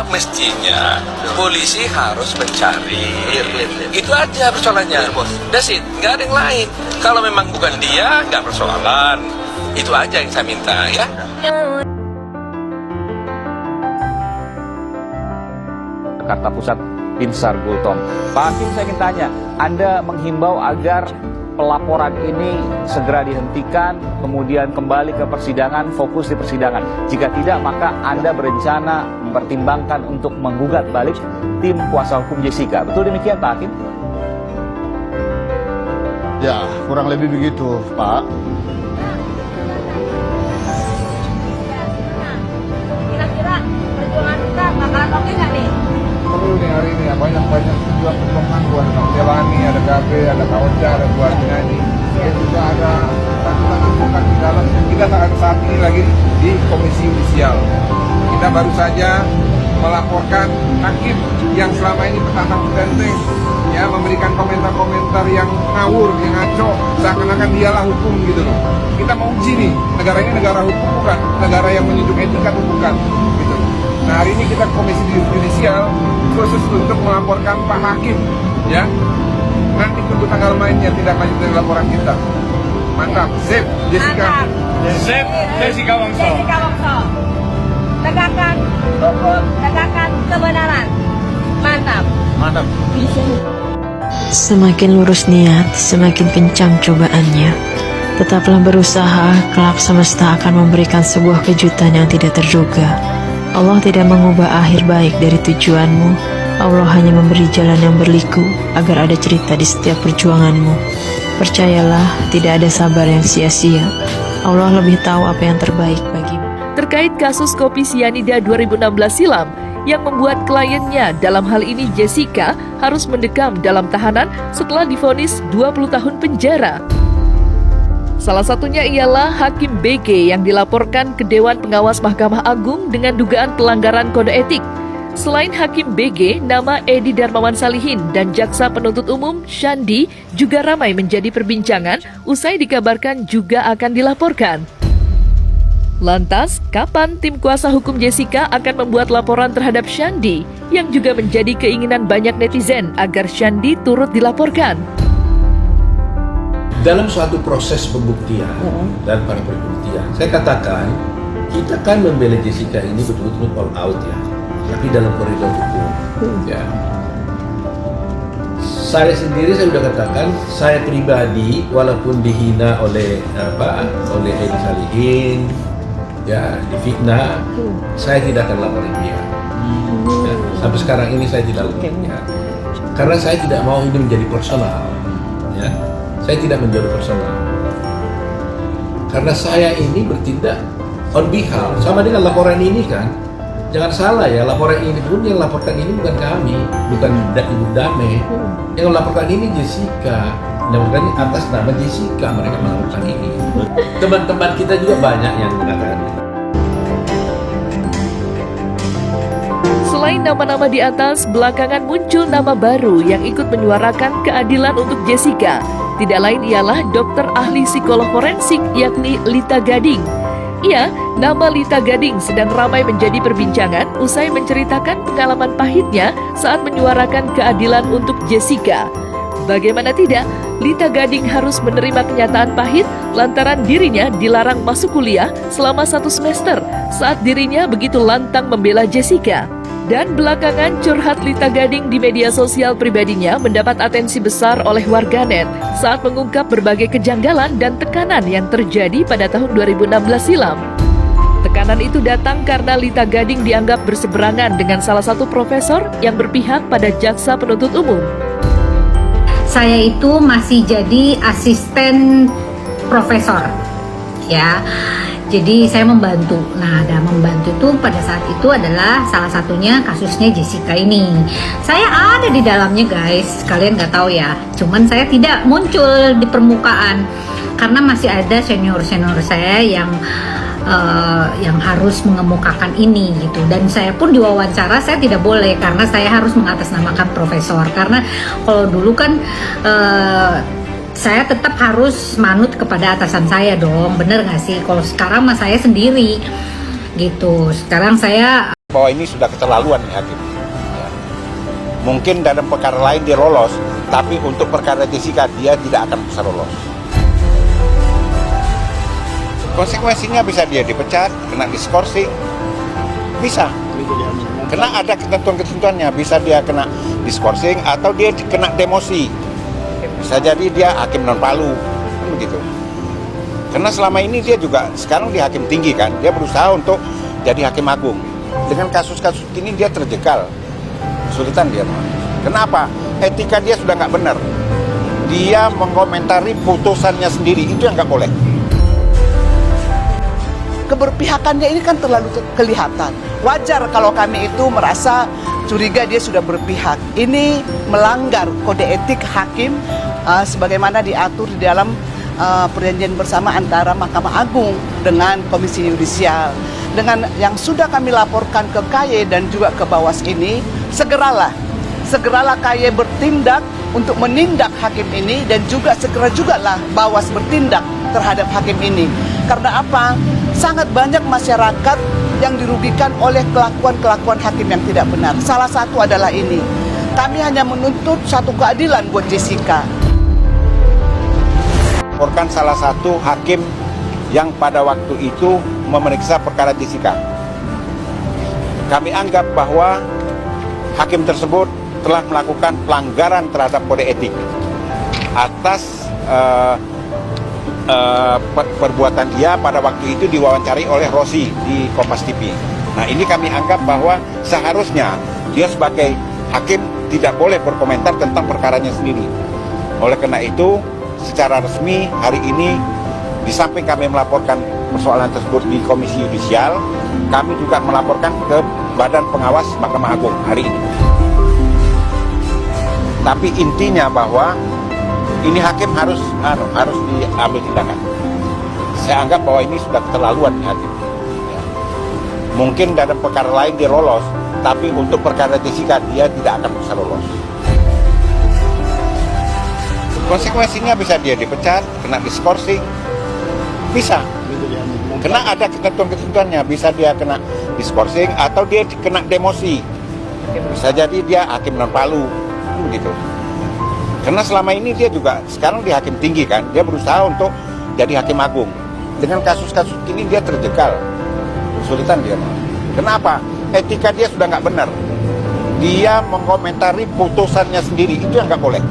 mestinya polisi harus mencari. Itu aja persoalannya. That's it, nggak ada yang lain. Kalau memang bukan dia, nggak persoalan. Itu aja yang saya minta ya. Jakarta Pusat Binsar Gultom. Pak Hakim, saya ingin tanya, Anda menghimbau agar pelaporan ini segera dihentikan, kemudian kembali ke persidangan, fokus di persidangan. Jika tidak, maka Anda berencana mempertimbangkan untuk menggugat balik tim kuasa hukum Jessica. Betul demikian, Pak Hakim? Ya, kurang lebih begitu, Pak. Kira-kira perjuangan kita bakalan oke nggak nih? Perlu nih hari ini ya, banyak perjuangan buat Kang Jelani, ada KB, ada Kaoja, ada buat penyanyi. Dan juga ada bukan di dalam. Kita saat ini lagi di Komisi Yudisial. Kita baru saja melaporkan hakim yang selama ini bertahan benteng, ya, memberikan komentar-komentar yang ngawur, yang ngaco, seakan-akan dialah hukum gitu loh. Kita mau uji nih, negara ini negara hukum bukan, negara yang menunjuk etika itu bukan, gitu. Nah, hari ini kita Komisi Yudisial khusus untuk melaporkan Pak Hakim, ya. Nanti tunggu tanggal mainnya, tidak lanjut dari laporan kita. Mantap, sip, Jessica. Sip, Jessica Wongso. Jessica Wongso. Tegakkan hukum, tegakkan kebenaran. Mantap. Mantap. Semakin lurus niat, semakin kencang cobaannya. Tetaplah berusaha, kelak semesta akan memberikan sebuah kejutan yang tidak terduga. Allah tidak mengubah akhir baik dari tujuanmu. Allah hanya memberi jalan yang berliku agar ada cerita di setiap perjuanganmu. Percayalah, tidak ada sabar yang sia-sia. Allah lebih tahu apa yang terbaik bagimu. Terkait kasus kopi sianida 2016 silam yang membuat kliennya, dalam hal ini Jessica, harus mendekam dalam tahanan setelah divonis 20 tahun penjara. Salah satunya ialah Hakim BG yang dilaporkan ke Dewan Pengawas Mahkamah Agung dengan dugaan pelanggaran kode etik. Selain Hakim BG, nama Edi Darmawan Salihin dan Jaksa Penuntut Umum Shandi juga ramai menjadi perbincangan usai dikabarkan juga akan dilaporkan. Lantas, kapan tim kuasa hukum Jessica akan membuat laporan terhadap Shandi yang juga menjadi keinginan banyak netizen agar Shandi turut dilaporkan? Dalam suatu proses pembuktian dan para pembuktian, saya katakan kita kan membela Jessica ini betul-betul all out ya, tapi dalam koridor hukum. Ya. Saya sendiri saya sudah katakan, saya pribadi walaupun dihina oleh Edi Salihin, ya, difitnah, saya tidak akan laporin dia. Ya, sampai sekarang ini saya tidak laporin dia, karena saya tidak mau ini menjadi personal. Ya. Saya tidak menjadi personal, karena saya ini bertindak on behalf, sama dengan laporan ini kan. Jangan salah ya, laporan ini pun yang laporkan ini bukan kami, bukan Ibu Dame. Yang melaporkan ini Jessica, melaporkan ini atas nama Jessica mereka melakukan ini. Teman-teman kita juga banyak yang mengatakan. Selain nama-nama di atas, belakangan muncul nama baru yang ikut menyuarakan keadilan untuk Jessica. Tidak lain ialah dokter ahli psikolog forensik yakni Lita Gading. Iya, nama Lita Gading sedang ramai menjadi perbincangan usai menceritakan pengalaman pahitnya saat menyuarakan keadilan untuk Jessica. Bagaimana tidak, Lita Gading harus menerima kenyataan pahit lantaran dirinya dilarang masuk kuliah selama 1 semester saat dirinya begitu lantang membela Jessica. Dan belakangan curhat Lita Gading di media sosial pribadinya mendapat atensi besar oleh warganet saat mengungkap berbagai kejanggalan dan tekanan yang terjadi pada tahun 2016 silam. Tekanan itu datang karena Lita Gading dianggap berseberangan dengan salah satu profesor yang berpihak pada Jaksa Penuntut Umum. Saya itu masih jadi asisten profesor, ya. Jadi saya membantu. Nah, dan membantu itu pada saat itu adalah salah satunya kasusnya Jessica ini. Saya ada di dalamnya guys, kalian nggak tahu ya. Cuman saya tidak muncul di permukaan karena masih ada senior-senior saya yang harus mengemukakan ini gitu. Dan saya pun diwawancara saya tidak boleh karena saya harus mengatasnamakan profesor. Karena kalau dulu kan saya tetap harus manut kepada atasan saya dong, bener nggak sih? Kalau sekarang mah saya sendiri gitu. Sekarang saya Bahwa ini sudah keterlaluan nih hakim. Ya. Mungkin dalam perkara lain dia lolos, tapi untuk perkara Jessica dia tidak akan bisa lolos. Konsekuensinya bisa dia dipecat, kena diskorsing, bisa. Kena ada ketentuan-ketentuannya, bisa dia kena diskorsing atau dia kena demosi. Bisa jadi dia hakim non palu, begitu. Karena selama ini dia juga sekarang di hakim tinggi kan, dia berusaha untuk jadi hakim agung. Dengan kasus-kasus ini dia terjegal, kesulitan dia. Kenapa? Etika dia sudah nggak benar. Dia mengomentari putusannya sendiri, itu yang nggak boleh. Keberpihakannya ini kan terlalu kelihatan. Wajar kalau kami itu merasa curiga dia sudah berpihak. Ini melanggar kode etik hakim sebagaimana diatur di dalam perjanjian bersama antara Mahkamah Agung dengan Komisi Yudisial. Dengan yang sudah kami laporkan ke KY dan juga ke Bawas ini, segeralah KY bertindak untuk menindak hakim ini dan juga segera Bawas bertindak terhadap hakim ini. Karena apa? Sangat banyak masyarakat yang dirugikan oleh kelakuan hakim yang tidak benar. Salah satu adalah ini. Kami hanya menuntut satu keadilan buat Jessica. Laporkan salah satu hakim yang pada waktu itu memeriksa perkara Jessica. Kami anggap bahwa hakim tersebut telah melakukan pelanggaran terhadap kode etik atas perbuatan dia pada waktu itu diwawancari oleh Rosi di Kompas TV. Nah, ini kami anggap bahwa seharusnya dia sebagai hakim tidak boleh berkomentar tentang perkaranya sendiri. Oleh karena itu, secara resmi hari ini di samping kami melaporkan persoalan tersebut di Komisi Yudisial, kami juga melaporkan ke Badan Pengawas Mahkamah Agung hari ini. Tapi intinya bahwa ini hakim harus diambil tindakan. Saya anggap bahwa ini sudah keterlaluan hakim. Ya. Mungkin dalam perkara lain dia lolos, tapi untuk perkara Jessica dia tidak akan bisa lolos. Konsekuensinya bisa dia dipecat, kena diskorsing, bisa. Kena ada ketentuan-ketentuannya, bisa dia kena diskorsing atau dia kena demosi. Bisa jadi dia hakim non palu, begitu. Karena selama ini dia juga sekarang di hakim tinggi kan, dia berusaha untuk jadi hakim agung. Dengan kasus-kasus ini dia terjegal, kesulitan dia. Kenapa? Etika dia sudah nggak benar. Dia mengomentari putusannya sendiri, itu yang nggak boleh.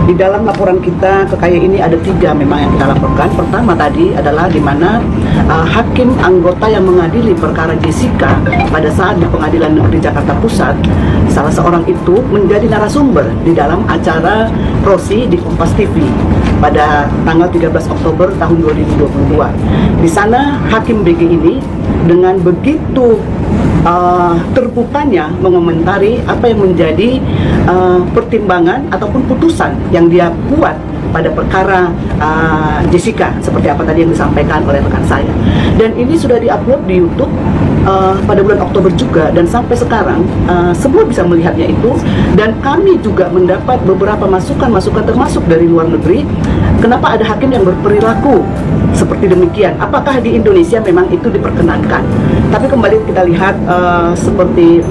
Di dalam laporan kita ke KY ini ada 3 memang yang kita laporkan. Pertama tadi adalah di mana hakim anggota yang mengadili perkara Jessica pada saat di Pengadilan Negeri Jakarta Pusat, salah seorang itu menjadi narasumber di dalam acara Rosi di Kompas TV pada tanggal 13 Oktober tahun 2022. Di sana Hakim BG ini dengan begitu terbukanya mengomentari apa yang menjadi pertimbangan ataupun putusan yang dia buat pada perkara Jessica, seperti apa tadi yang disampaikan oleh rekan saya. Dan ini sudah diupload di YouTube pada bulan Oktober juga, dan sampai sekarang semua bisa melihatnya itu. Dan kami juga mendapat beberapa masukan-masukan termasuk dari luar negeri, kenapa ada hakim yang berperilaku seperti demikian. Apakah di Indonesia memang itu diperkenankan? Tapi kembali kita lihat seperti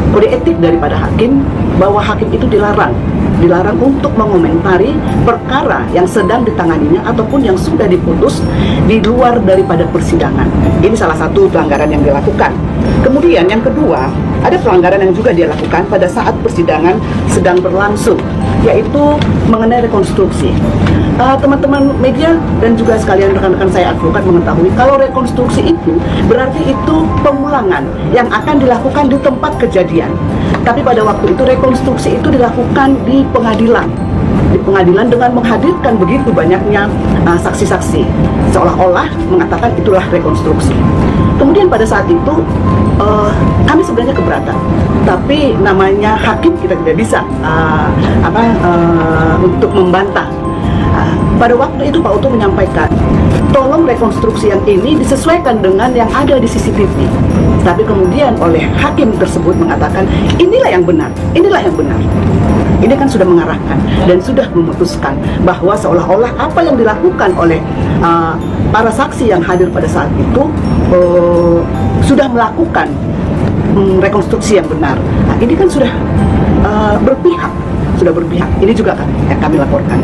kode etik daripada hakim, bahwa hakim itu dilarang untuk mengomentari perkara yang sedang ditanganinya ataupun yang sudah diputus di luar daripada persidangan. Ini salah satu pelanggaran yang dilakukan. Kemudian yang kedua, ada pelanggaran yang juga dia lakukan pada saat persidangan sedang berlangsung, yaitu mengenai rekonstruksi. Teman-teman media dan juga sekalian rekan-rekan saya advokat mengetahui kalau rekonstruksi itu berarti itu pemulangan yang akan dilakukan di tempat kejadian. Tapi pada waktu itu rekonstruksi itu dilakukan di pengadilan dengan menghadirkan begitu banyaknya saksi-saksi, seolah-olah mengatakan itulah rekonstruksi. Kemudian pada saat itu kami sebenarnya keberatan, tapi namanya hakim kita tidak bisa untuk membantah. Pada waktu itu Pak Uto menyampaikan, tolong rekonstruksi yang ini disesuaikan dengan yang ada di CCTV. Tapi kemudian oleh hakim tersebut mengatakan inilah yang benar, inilah yang benar. ini kan sudah mengarahkan dan sudah memutuskan bahwa seolah-olah apa yang dilakukan oleh para saksi yang hadir pada saat itu sudah melakukan rekonstruksi yang benar. Nah, ini kan sudah berpihak. Ini juga kan yang kami laporkan.